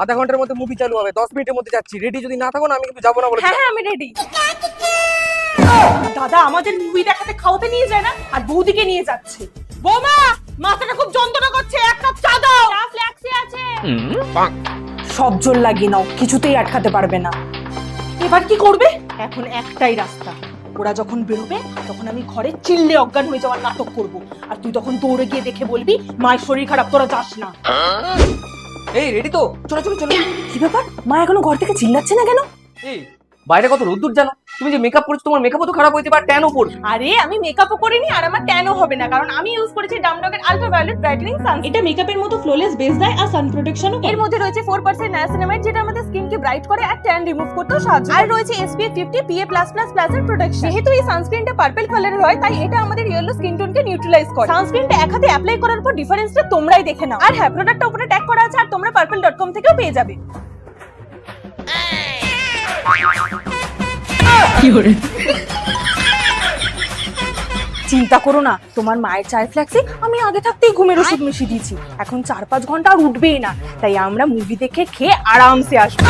আধা ঘন্টার মধ্যে মুভি চালু হবে, 10 মিনিটের মধ্যে যাচ্ছি। রেডি যদি না থাকো না আমি কিন্তু যাবো না বলে। হ্যাঁ হ্যাঁ আমি রেডি। দাদা আমাদের মুভি দেখাতে খাওয়াতে নিয়ে যায় না, আর বৌদিকে নিয়ে যাচ্ছে। বৌমা মাথাটা খুব যন্ত্রণা করছে, এক কাপ চা দাও। চা ফ্ল্যাক্সি আছে। সব জোর লাগিয়ে নাও, কিছুতেই আটকাতে পারবে না। এবার কি করবে? এখন একটাই রাস্তা, ওরা যখন বেরোবে তখন আমি ঘরে চিল্লে অজ্ঞান হয়ে যাওয়ার নাটক করব, আর তুই তখন দৌড়ে গিয়ে দেখে বলবি মায়ের শরীর খারাপ, তোরা যাস না। এই রেডি তো? চলো চলো চলো। কি ব্যাপার, মা এখনো ঘর থেকে চিল্লাচ্ছে না কেন? এই বাইরে কত রোদ্দুর জানো? তুমি যে মেকআপ করেছো তোমার মেকআপও তো খারাপ হয়েছে, বা ট্যানও পড়বে। আরে আমি মেকআপও করিনি আর আমার ট্যানও হবে না, কারণ আমি ইউজ করেছি ডামডগের আল্ট্রাভায়োলেট ব্রাইটেনিং সান। এটা মেকআপের মতো ফ্লোলেস বেস দেয় আর সান প্রোটেকশনও। এর মধ্যে রয়েছে 4% নায়াসিনামাইড, যেটা আমাদের স্কিনকে ব্রাইট করে আর ট্যান রিমুভ করতেও সাহায্য করে। আর রয়েছে SPF 50 PA+++ এর প্রোটেকশন। যেহেতু এই সানস্ক্রিনটা পার্পল কালারের হয়, তাই এটা আমাদের ইয়েলো স্কিন টোনকে নিউট্রালাইজ করে। সানস্ক্রিনটা এক হাতে অ্যাপ্লাই করার পর ডিফারেন্সটা তোমরাই দেখে নাও। আর হ্যাঁ, প্রোডাক্টটা উপরে ট্যাগ করা আছে, আর তোমরা purple.com থেকেও পেয়ে যাবে। চিন্তা করো না, তোমার মায়ের চায়ের ফ্ল্যাক্সে আমি আগে থাকতেই ঘুমের ওষুধ মিশিয়ে দিয়েছি। এখন 4-5 ঘন্টা আর উঠবেই না, তাই আমরা মুভি দেখে খেয়ে আরামসে আসবো।